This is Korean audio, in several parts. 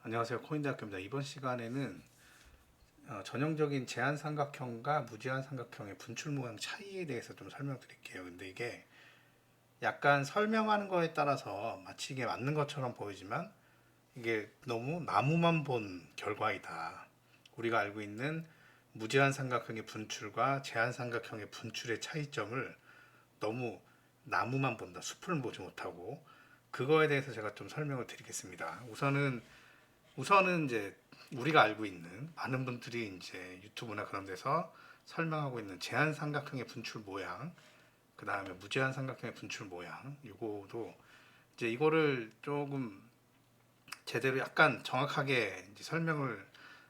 안녕하세요. 코인대학교입니다. 이번 시간에는 전형적인 제한삼각형과 무제한삼각형의 분출 모양 차이에 대해서 좀 설명드릴게요. 근데 이게 약간 설명하는 거에 따라서 마치 이게 맞는 것처럼 보이지만 이게 너무 나무만 본 결과이다. 우리가 알고 있는 무제한삼각형의 분출과 제한삼각형의 분출의 차이점을 너무 나무만 본다. 숲을 보지 못하고 그거에 대해서 제가 좀 설명을 드리겠습니다. 우선은 이제 우리가 알고 있는 많은 분들이 이제 유튜브나 그런 데서 설명하고 있는 제한 삼각형의 분출 모양, 그 다음에 무제한 삼각형의 분출 모양, 요거도 이제 이거를 조금 제대로 약간 정확하게 이제 설명을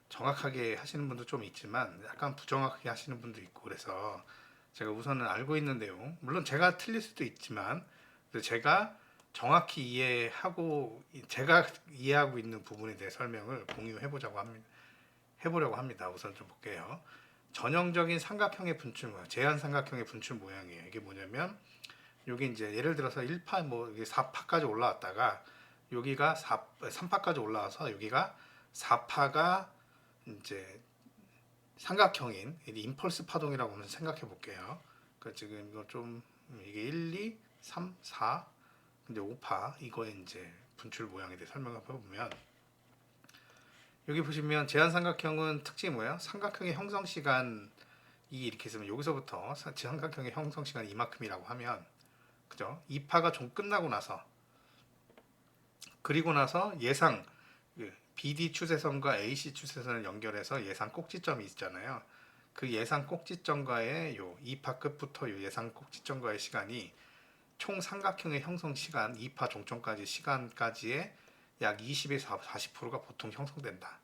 정확하게 하시는 분도 좀 있지만 약간 부정확하게 하시는 분도 있고 그래서 제가 우선은 알고 있는 내용, 물론 제가 틀릴 수도 있지만 제가 정확히 이해하고 제가 이해하고 있는 부분에 대해 설명을 해보려고 합니다. 우선 좀 볼게요. 전형적인 삼각형의 분출 모양, 제한 삼각형의 분출 모양이에요. 이게 뭐냐면 여기 이제 예를 들어서 1파 뭐 4파까지 올라왔다가 여기가 3파까지 올라와서 여기가 4파가 이제 삼각형인 임펄스 파동이라고 한번 생각해 볼게요. 그러니까 지금 이거 좀 이게 1, 2, 3, 4 근데 5파 이거에 이제 분출 모양에 대해 설명을 해보면 여기 보시면 제한삼각형은 특징이 뭐예요? 삼각형의 형성 시간이 이렇게 있으면 여기서부터 삼각형의 형성 시간이 이만큼이라고 하면 그죠? 2파가 좀 끝나고 나서 그리고 나서 예상 BD 추세선과 AC 추세선을 연결해서 예상 꼭지점이 있잖아요. 그 예상 꼭지점과의 요 2파 끝부터 요 예상 꼭지점과의 시간이 총 삼각형의 형성 시간 2파 종점까지 시간까지의 약 20에서 40%가 보통 형성된다.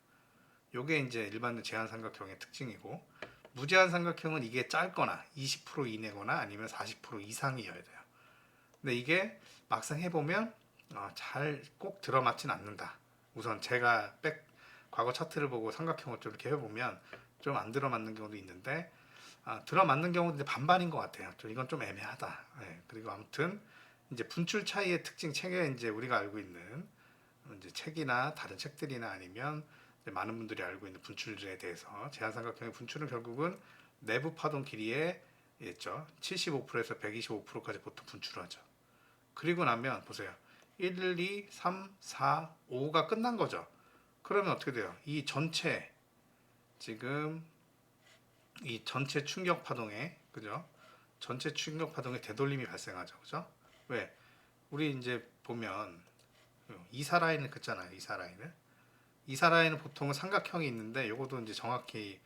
요게 이제 일반 제한 삼각형의 특징이고 무제한 삼각형은 이게 짧거나 20% 이내거나 아니면 40% 이상이어야 돼요. 근데 이게 막상 해보면 잘 꼭 들어맞진 않는다. 우선 제가 과거 차트를 보고 삼각형을 좀 이렇게 해보면 좀 안 들어맞는 경우도 있는데 들어맞는 경우도 반반인 것 같아요. 이건 좀 애매하다. 네, 그리고 아무튼 이제 분출 차이의 특징 책에 이제 우리가 알고 있는 이제 책이나 다른 책들이나 아니면 많은 분들이 알고 있는 분출에 대해서 제한삼각형의 분출은 결국은 내부 파동 길이의 있죠. 75%에서 125%까지 보통 분출하죠. 그리고 나면 보세요. 1, 2, 3, 4, 5가 끝난 거죠. 그러면 어떻게 돼요? 이 전체 지금 이 전체 충격 파동에 그죠? 전체 충격 파동에 되돌림이 발생하죠. 그죠? 왜? 우리 이제 보면 이사 라인을 긋잖아요. 이사 라인을. 이사 라인은 보통은 삼각형이 있는데 요것도 이제 정확히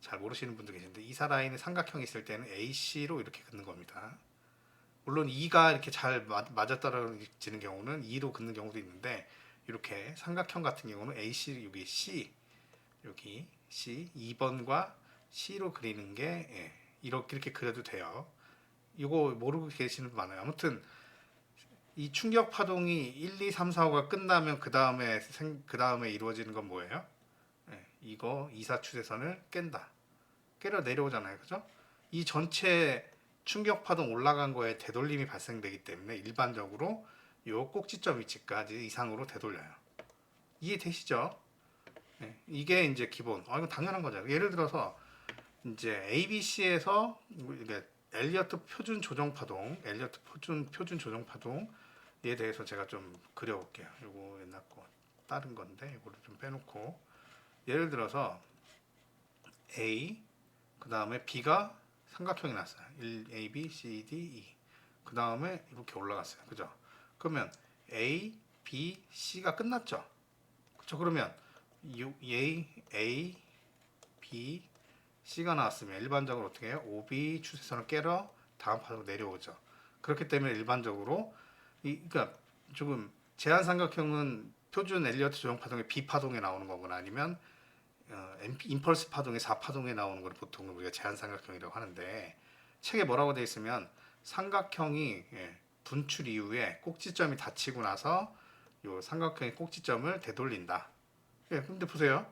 잘 모르시는 분도 계신데 이사 라인에 삼각형이 있을 때는 AC로 이렇게 긋는 겁니다. 물론 2가 이렇게 잘 맞아떨어지는 경우는 2로 긋는 경우도 있는데 이렇게 삼각형 같은 경우는 AC 여기 C 여기 C 2번과 C로 그리는 게 이렇게 그려도 돼요. 이거 모르고 계시는 분 많아요. 아무튼 이 충격 파동이 1, 2, 3, 4, 5가 끝나면 그 다음에 이루어지는 건 뭐예요? 이거 이사 추세선을 깬다. 깨려 내려오잖아요. 그죠? 이 전체 충격 파동 올라간 거에 되돌림이 발생되기 때문에 일반적으로 요 꼭지점 위치까지 이상으로 되돌려요. 이해되시죠? 이게 이제 기본. 이거 당연한 거죠. 예를 들어서 이제 ABC에서 엘리어트 표준 조정 파동, 엘리어트 표준 조정 파동에 대해서 제가 좀 그려볼게요. 요거 옛날 거 다른 건데 이거를 좀 빼놓고 예를 들어서 A 그 다음에 B가 삼각형이 났어요. 1, A, B, C, D, E. 그 다음에 이렇게 올라갔어요. 그죠? 그러면 A, B, C가 끝났죠. 그렇죠? 그러면 A, B, C가 나왔으면 일반적으로 어떻게 해요? OB 추세선을 깨러 다음 파동으로 내려오죠. 그렇기 때문에 일반적으로 그러니까 조금 제한삼각형은 표준 엘리어트 조정 파동의 B 파동에 나오는 거거나 아니면 임펄스 파동의 4파동에 나오는 걸 보통 우리가 제한삼각형이라고 하는데 책에 뭐라고 되어 있으면 삼각형이 분출 이후에 꼭지점이 닫히고 나서 요 삼각형의 꼭지점을 되돌린다. 근데 보세요.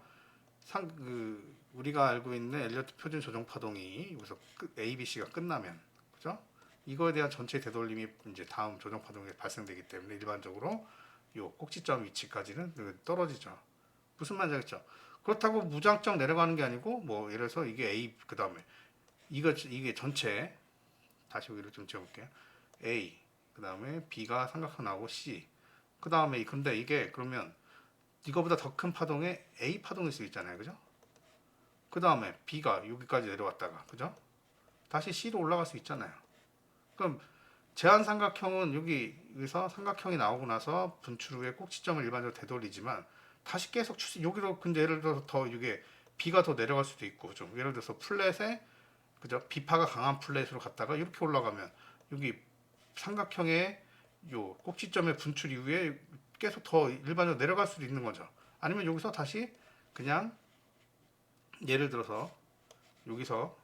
우리가 알고 있는 엘리어트 표준 조정 파동이 여기서 A, B, C가 끝나면 그죠? 이거에 대한 전체 되돌림이 이제 다음 조정 파동에 발생되기 때문에 일반적으로 요 꼭지점 위치까지는 떨어지죠. 무슨 말인지 알겠죠? 그렇다고 무작정 내려가는 게 아니고 뭐 예를 들어서 이게 A 그 다음에 이게 전체 다시 여기를 좀 지워볼게요. A 그 다음에 B가 삼각형 나오고 C 그 다음에 근데 이게 그러면 이거보다 더 큰 파동에 A 파동일 수 있잖아요, 그죠? 그 다음에 B가 여기까지 내려왔다가 그죠? 다시 C로 올라갈 수 있잖아요. 그럼 제한 삼각형은 여기서 삼각형이 나오고 나서 분출 후에 꼭지점을 일반적으로 되돌리지만 다시 계속 여기로 근데 예를 들어서 더 이게 B가 더 내려갈 수도 있고 좀 예를 들어서 플랫에 그죠? B파가 강한 플랫으로 갔다가 이렇게 올라가면 여기 삼각형의 요 꼭지점의 분출 이후에 계속 더 일반적으로 내려갈 수도 있는 거죠. 아니면 여기서 다시 그냥 예를 들어서 여기서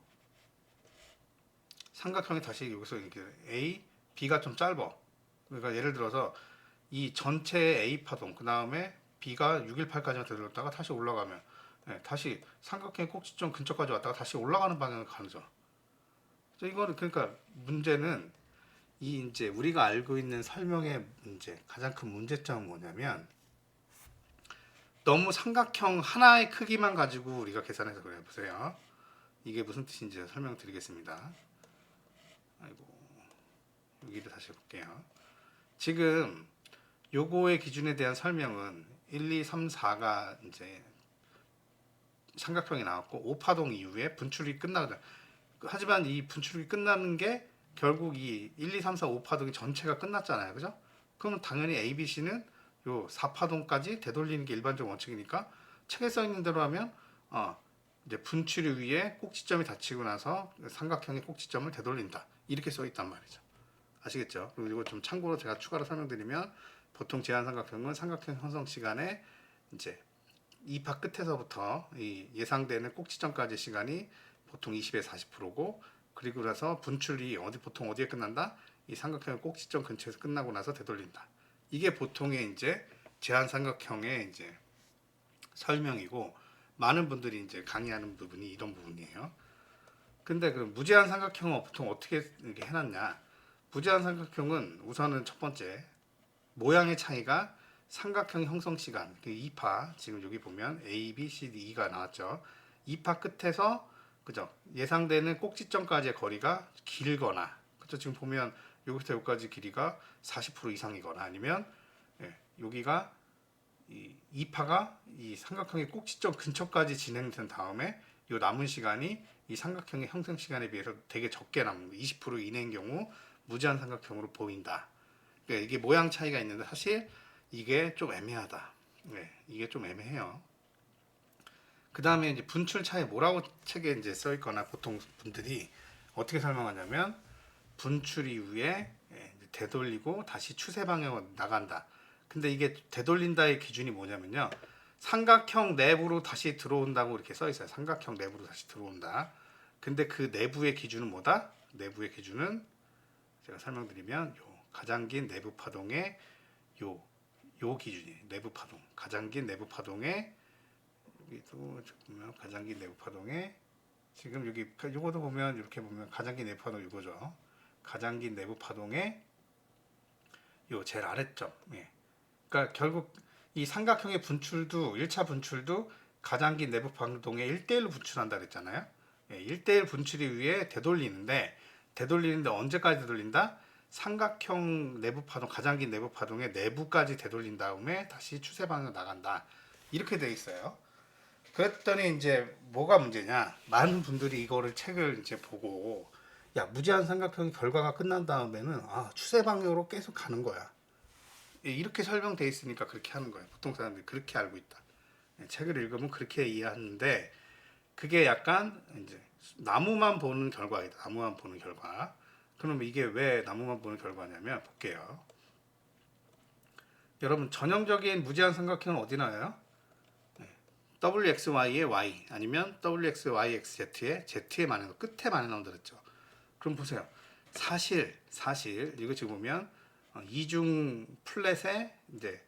삼각형이 다시 여기서 이렇게 A, B가 좀 짧아. 그러니까 예를 들어서 이 전체의 A 파동, 그 다음에 B가 618까지만 들었다가 다시 올라가면 다시 삼각형의 꼭지점 근처까지 왔다가 다시 올라가는 방향을 가죠. 이거는 그러니까 문제는 이 이제 우리가 알고 있는 설명의 문제, 가장 큰 문제점은 뭐냐면 너무 삼각형 하나의 크기만 가지고 우리가 계산해서 그래 보세요. 이게 무슨 뜻인지 설명드리겠습니다. 아이고 여기를 다시 볼게요. 지금 요거의 기준에 대한 설명은 1, 2, 3, 4가 이제 삼각형이 나왔고 5파동 이후에 분출이 끝나거든. 하지만 이 분출이 끝나는 게 결국 이 1, 2, 3, 4, 5파동이 전체가 끝났잖아요. 그죠? 그러면 당연히 A, B, C는 요 4파동까지 되돌리는 게 일반적 원칙이니까 책에 써 있는 대로 하면 이제 분출 위에 꼭지점이 닫히고 나서 삼각형의 꼭지점을 되돌린다. 이렇게 써 있단 말이죠. 아시겠죠? 그리고 이거 좀 참고로 제가 추가로 설명드리면 보통 제한 삼각형은 삼각형 형성 시간에 이제 2파 끝에서부터 이 예상되는 꼭지점까지 시간이 보통 20에서 40%고 그리고 나서 분출이 보통 어디에 끝난다? 이 삼각형의 꼭지점 근처에서 끝나고 나서 되돌린다. 이게 보통의 이제 제한 삼각형의 이제 설명이고 많은 분들이 이제 강의하는 부분이 이런 부분이에요. 근데 그 무제한 삼각형은 보통 어떻게 이렇게 해놨냐? 무제한 삼각형은 우선은 첫 번째 모양의 차이가 삼각형 형성 시간 그 2파 지금 여기 보면 A, B, C, D, E가 나왔죠. 2파 끝에서 그죠? 예상되는 꼭지점까지의 거리가 길거나 그죠? 지금 보면 여기부터 여기까지 길이가 40% 이상이거나 아니면 여기가 이 2파가 이 삼각형의 꼭지점 근처까지 진행된 다음에 이 남은 시간이 이 삼각형의 형성 시간에 비해서 되게 적게 남는 20% 이내인 경우 무제한 삼각형으로 보인다. 그러니까 이게 모양 차이가 있는데 사실 이게 좀 애매하다. 이게 좀 애매해요. 그 다음에 이제 분출 차이 뭐라고 책에 이제 써 있거나 보통 분들이 어떻게 설명하냐면 분출 이후에 되돌리고 다시 추세 방향으로 나간다. 근데 이게 되돌린다의 기준이 뭐냐면요. 삼각형 내부로 다시 들어온다고 이렇게 써 있어요. 삼각형 내부로 다시 들어온다. 근데 그 내부의 기준은 뭐다? 내부의 기준은 제가 설명드리면 가장 긴 내부 파동의 요 기준이 내부 파동. 가장 긴 내부 파동의 여기도 보면 가장 긴 내부 파동의 지금 여기 요거도 보면 이렇게 보면 가장 긴 내부 파동 이거죠. 가장 긴 내부 파동의 요 제일 아래점. 그러니까 결국 이 삼각형의 분출도 1차 분출도 가장 긴 내부 파동에 1대1로 분출한다 그랬잖아요. 1대1 분출이 위해 되돌리는데 언제까지 되돌린다? 삼각형 내부 파동 가장 긴 내부 파동의 내부까지 되돌린 다음에 다시 추세 방향으로 나간다. 이렇게 돼 있어요. 그랬더니 이제 뭐가 문제냐? 많은 분들이 이거를 책을 이제 보고 야 무제한 삼각형 결과가 끝난 다음에는 추세 방향으로 계속 가는 거야. 이렇게 설명돼 있으니까 그렇게 하는 거예요. 보통 사람들이 그렇게 알고 있다. 책을 읽으면 그렇게 이해하는데 그게 약간 이제 나무만 보는 결과이다. 나무만 보는 결과. 그럼 이게 왜 나무만 보는 결과냐면 볼게요. 여러분 전형적인 무제한 삼각형은 어디 나와요? WXY의 Y 아니면 WXYXZ의 Z에 많이 나온다. 끝에 많이 나온다 그랬죠. 그럼 보세요. 사실 이거 지금 보면 이중 플랫에 이제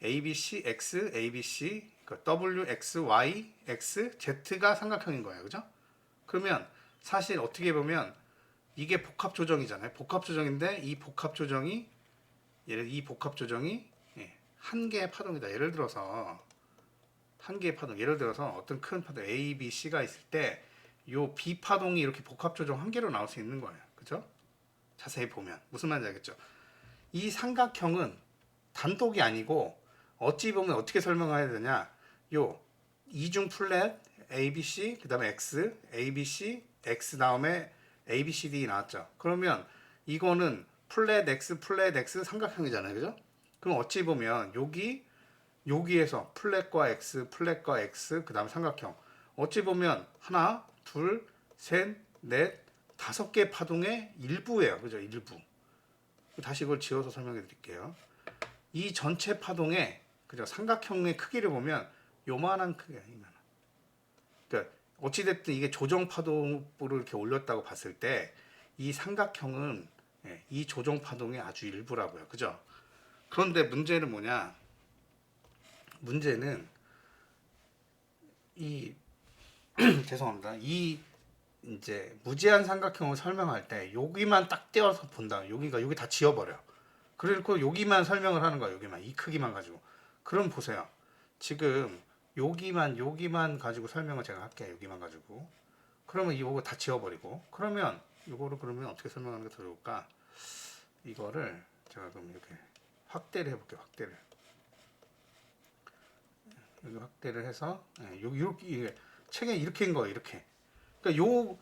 ABC, X, ABC, W, X, Y, X, Z가 삼각형인 거예요. 그죠? 그러면 사실 어떻게 보면 이게 복합 조정이잖아요. 복합 조정인데 이 복합 조정이 한 개의 파동이다. 예를 들어서 한 개의 파동, 예를 들어서 어떤 큰 파동 A, B, C가 있을 때 요 B 파동이 이렇게 복합 조정 한 개로 나올 수 있는 거예요. 그죠? 자세히 보면 무슨 말인지 알겠죠? 이 삼각형은 단독이 아니고 어찌 보면 어떻게 설명해야 되냐? 요 이중 플랫 A, B, C 그다음에 X, A, B, C, X 다음에 A, B, C, D 나왔죠. 그러면 이거는 플랫 X 삼각형이잖아요. 그죠? 그럼 어찌 보면 여기에서 플랫과 X 그다음 삼각형 어찌 보면 하나, 둘, 셋, 넷, 다섯 개 파동의 일부예요. 그죠? 일부. 다시 이걸 지어서 설명해 드릴게요. 이 전체 파동의 그죠? 삼각형의 크기를 보면 요만한 크기야. 그러니까 어찌 됐든 이게 조정 파동으로 이렇게 올렸다고 봤을 때 이 삼각형은 이 조정 파동의 아주 일부라고요. 그죠? 그런데 문제는 뭐냐? 문제는 이 죄송합니다. 이 이제 무제한 삼각형을 설명할 때 여기만 딱 떼어서 본다. 여기 다 지워버려. 그리고 여기만 설명을 하는 거야. 여기만 이 크기만 가지고. 그럼 보세요. 지금 여기만 가지고 설명을 제가 할게요. 여기만 가지고. 그러면 이거 다 지워버리고. 그러면 이거를 그러면 어떻게 설명하는 게 더 좋을까? 이거를 제가 그럼 이렇게 확대를 해볼게요. 확대를. 여기 확대를 해서 여기 이렇게 책에 이렇게 인 거예요. 이렇게. 그러니까 요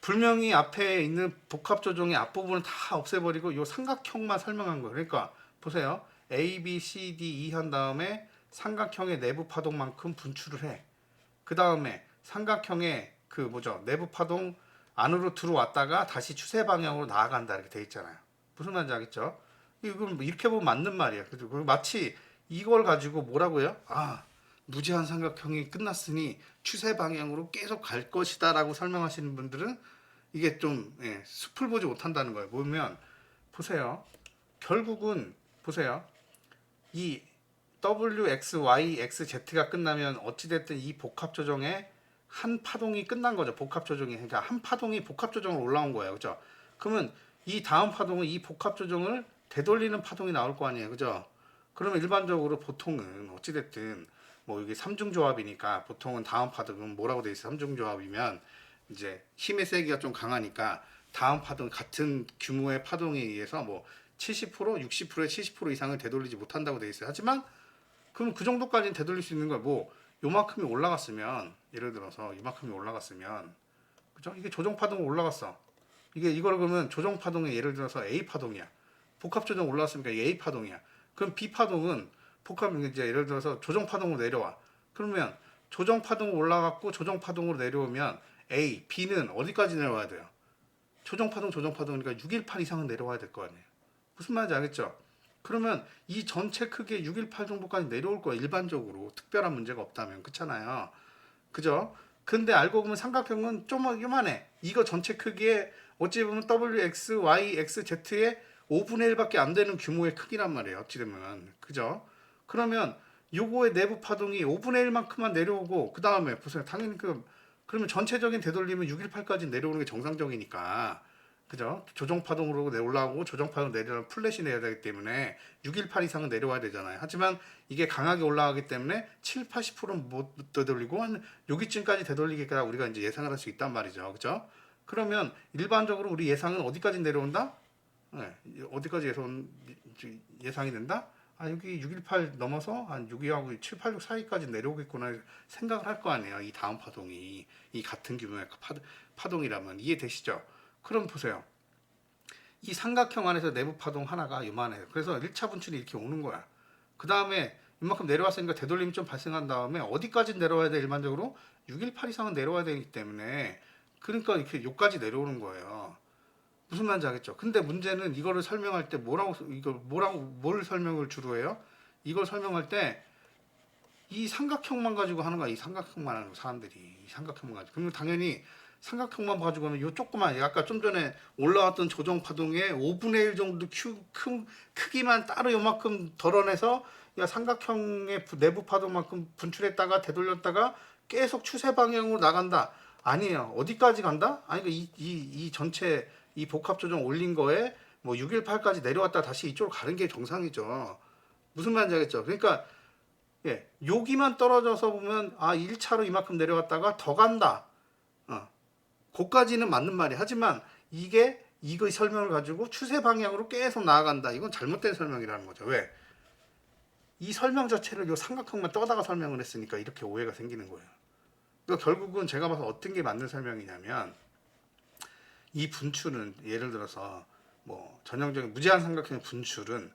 불명이 앞에 있는 복합 조정의 앞부분을 다 없애버리고 요 삼각형만 설명한 거예요. 그러니까 보세요. A, B, C, D, E 한 다음에 삼각형의 내부 파동만큼 분출을 해. 그 다음에 삼각형의 그 뭐죠? 내부 파동 안으로 들어왔다가 다시 추세 방향으로 나아간다 이렇게 돼 있잖아요. 무슨 말인지 알겠죠? 이건 뭐 이렇게 보면 맞는 말이에요. 그리고 마치 이걸 가지고 뭐라고요? 무제한 삼각형이 끝났으니 추세 방향으로 계속 갈 것이다라고 설명하시는 분들은 이게 좀 숲을 보지 못한다는 거예요. 보면 보세요. 결국은 보세요. 이 W, X, Y, X, Z가 끝나면 어찌됐든 이 복합 조정의 한 파동이 끝난 거죠. 복합 조정이. 그러니까 한 파동이 복합 조정으로 올라온 거예요. 그죠? 그러면 이 다음 파동은 이 복합 조정을 되돌리는 파동이 나올 거 아니에요. 그죠? 그러면 일반적으로 보통은 어찌됐든 뭐 이게 삼중 조합이니까 보통은 다음 파동은 뭐라고 돼 있어? 삼중 조합이면 이제 힘의 세기가 좀 강하니까 다음 파동 같은 규모의 파동에 의해서 뭐 70%, 60%에 70% 이상을 되돌리지 못한다고 돼 있어요. 하지만 그럼 그 정도까지는 되돌릴 수 있는 거야. 뭐 요만큼이 올라갔으면 예를 들어서 요만큼이 올라갔으면 그죠? 이게 조정 파동으로 올라갔어. 이걸 그러면 조정 파동에 예를 들어서 A 파동이야. 복합 조정 올라왔으니까 A 파동이야. 그럼 B 파동은 복합 이제 예를 들어서 조정 파동으로 내려와. 그러면 조정 파동으로 올라갔고 조정 파동으로 내려오면 A, B는 어디까지 내려와야 돼요? 조정 파동이니까 618 이상은 내려와야 될 거 아니에요. 무슨 말인지 알겠죠? 그러면 이 전체 크기의 618 정도까지 내려올 거야. 일반적으로 특별한 문제가 없다면 그렇잖아요. 그죠? 근데 알고 보면 삼각형은 좀 요만해. 이거 전체 크기에 어찌 보면 W, X, Y, X, Z의 5분의 1밖에 안 되는 규모의 크기란 말이에요. 어찌 되면. 그죠? 그러면 요거의 내부 파동이 5분의 1만큼만 내려오고 그 다음에 보세요. 당연히 그러면 전체적인 되돌림은 618까지 내려오는 게 정상적이니까 그죠? 조정 파동으로 올라오고 조정 파동 내려오면 플랫이 내야 되기 때문에 618 이상은 내려와야 되잖아요. 하지만 이게 강하게 올라가기 때문에 7, 80%는 못 되돌리고 한 여기쯤까지 되돌리기가 우리가 이제 예상을 할 수 있단 말이죠. 그죠? 그러면 일반적으로 우리 예상은 어디까지 내려온다? 어디까지 예상이 된다? 여기 618 넘어서 한 62하고 786 사이까지 내려오겠구나 생각을 할 거 아니에요. 이 다음 파동이 이 같은 규모의 파동이라면 이해되시죠? 그럼 보세요. 이 삼각형 안에서 내부 파동 하나가 요만해요. 그래서 1차 분출이 이렇게 오는 거야. 그 다음에 이만큼 내려왔으니까 되돌림이 좀 발생한 다음에 어디까지 내려와야 돼? 일반적으로 618 이상은 내려와야 되기 때문에 그러니까 이렇게 요까지 내려오는 거예요. 무슨 말인지 알겠죠? 근데 문제는 이거를 설명할 때 뭘 설명을 주로 해요? 이걸 설명할 때 이 삼각형만 가지고 하는 거야. 이 삼각형만 하는 거, 사람들이. 이 삼각형만 가지고. 그러면 당연히 삼각형만 가지고 하면 요 조그만, 아까 좀 전에 올라왔던 조정 파동의 5분의 1 정도 크기만 따로 요만큼 덜어내서 삼각형의 내부 파동만큼 분출했다가 되돌렸다가 계속 추세 방향으로 나간다. 아니에요. 어디까지 간다? 아니, 이 전체 이 복합 조정 올린 거에 뭐 618까지 내려왔다 다시 이쪽으로 가는 게 정상이죠. 무슨 말인지 알겠죠? 그러니까 예, 여기만 떨어져서 보면 1차로 이만큼 내려갔다가 더 간다. 그까지는 맞는 말이야. 하지만 이거 설명을 가지고 추세 방향으로 계속 나아간다. 이건 잘못된 설명이라는 거죠. 왜? 이 설명 자체를 요 삼각형만 떠다가 설명을 했으니까 이렇게 오해가 생기는 거예요. 그러니까 결국은 제가 봐서 어떤 게 맞는 설명이냐면 이 분출은 예를 들어서 뭐 전형적인 무제한 삼각형의 분출은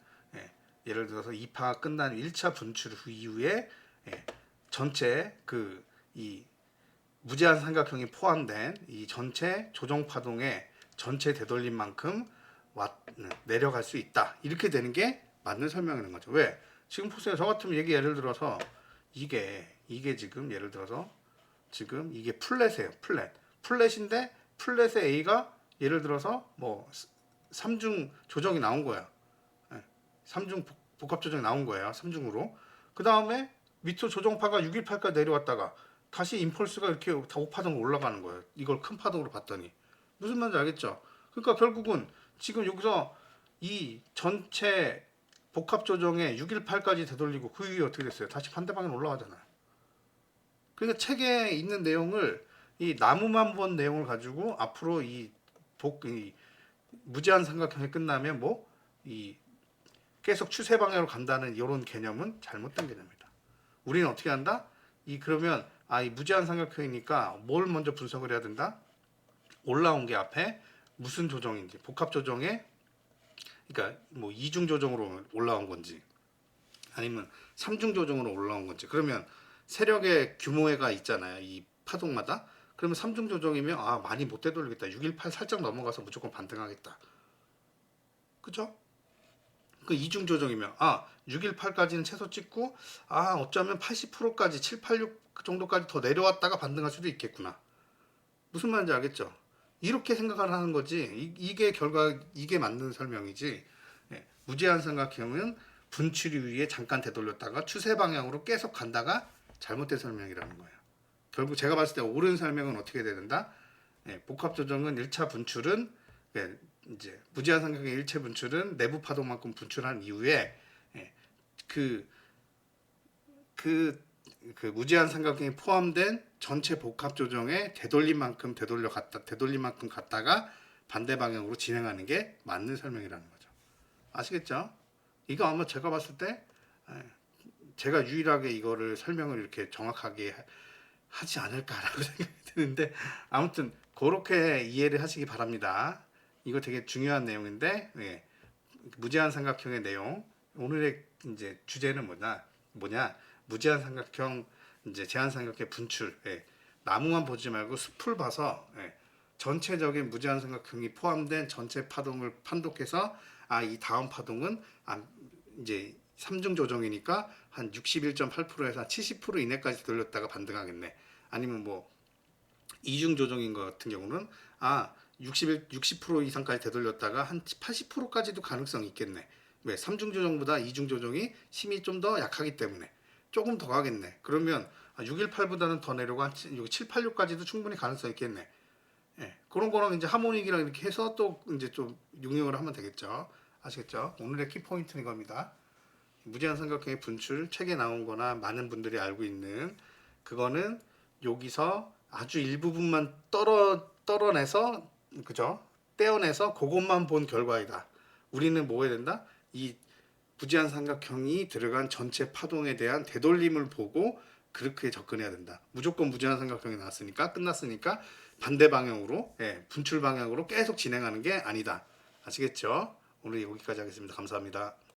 예를 들어서 2파가 끝난 1차 분출 후 이후에 전체 이 무제한 삼각형이 포함된 이 전체 조정 파동의 전체 되돌림만큼 내려갈 수 있다. 이렇게 되는 게 맞는 설명이라는 거죠. 왜? 지금 보세요. 저 같으면 예를 들어서 이게 지금 예를 들어서 지금 이게 플랫이에요. 플랫인데 플랫의 A가 예를 들어서 뭐 3중 조정이 나온 거야. 3중 복합 조정이 나온 거예요. 3중으로. 그 다음에 밑으로 조정파가 618까지 내려왔다가 다시 임펄스가 이렇게 5파동으로 올라가는 거예요. 이걸 큰 파동으로 봤더니. 무슨 말인지 알겠죠? 그러니까 결국은 지금 여기서 이 전체 복합 조정에 618까지 되돌리고 그 이후에 어떻게 됐어요? 다시 반대 방향으로 올라가잖아요. 그러니까 책에 있는 내용을 이 나무만 본 내용을 가지고 앞으로 이 무제한 삼각형이 끝나면 계속 추세 방향으로 간다는 이런 개념은 잘못된 개념이다. 우리는 어떻게 한다? 그러면 이 무제한 삼각형이니까 뭘 먼저 분석을 해야 된다? 올라온 게 앞에 무슨 조정인지, 복합 조정에 그러니까 뭐 이중 조정으로 올라온 건지 아니면 삼중 조정으로 올라온 건지. 그러면 세력의 규모가 있잖아요. 이 파동마다. 그러면 삼중 조정이면 많이 못 되돌리겠다. 618 살짝 넘어가서 무조건 반등하겠다. 그죠? 그 이중 조정이면 618까지는 최소 찍고 어쩌면 80%까지 786 정도까지 더 내려왔다가 반등할 수도 있겠구나. 무슨 말인지 알겠죠? 이렇게 생각을 하는 거지. 이게 맞는 설명이지. 무제한 삼각형은 분출 이후에 잠깐 되돌렸다가 추세 방향으로 계속 간다가 잘못된 설명이라는 거예요. 결국 제가 봤을 때 옳은 설명은 어떻게 돼야 된다? 복합 조정은 1차 분출은 이제 무제한 삼각형의 일체 분출은 내부 파동만큼 분출한 이후에 그 무제한 삼각형이 포함된 전체 복합 조정에 되돌림만큼 갔다가 반대 방향으로 진행하는 게 맞는 설명이라는 거죠. 아시겠죠? 이거 아마 제가 봤을 때 제가 유일하게 이거를 설명을 이렇게 정확하게 하지 않을까라고 생각이 드는데 아무튼 그렇게 이해를 하시기 바랍니다. 이거 되게 중요한 내용인데 무제한 삼각형의 내용 오늘의 이제 주제는 뭐냐 무제한 삼각형 이제 제한 삼각형의 분출 나무만 보지 말고 숲을 봐서 전체적인 무제한 삼각형이 포함된 전체 파동을 판독해서 이 다음 파동은 이제 3중 조정이니까 한 61.8%에서 한 70% 이내까지 돌렸다가 반등하겠네. 아니면 뭐 2중 조정인 것 같은 경우는 60% 이상까지 되돌렸다가 한 80%까지도 가능성이 있겠네. 왜? 3중 조정보다 2중 조정이 힘이 좀 더 약하기 때문에 조금 더 가겠네. 그러면 618보다는 더 내려고 한 786까지도 충분히 가능성이 있겠네. 그런 거랑 이제 하모닉이랑 이렇게 해서 또 이제 좀 응용을 하면 되겠죠. 아시겠죠? 오늘의 키포인트는 이겁니다. 무제한 삼각형의 분출 책에 나온 거나 많은 분들이 알고 있는 그거는 여기서 아주 일부분만 떨어내서 그죠? 떼어내서 그것만 본 결과이다. 우리는 뭐 해야 된다? 이 무제한 삼각형이 들어간 전체 파동에 대한 되돌림을 보고 그렇게 접근해야 된다. 무조건 무제한 삼각형이 나왔으니까 끝났으니까 반대 방향으로 분출 방향으로 계속 진행하는 게 아니다. 아시겠죠? 오늘 여기까지 하겠습니다. 감사합니다.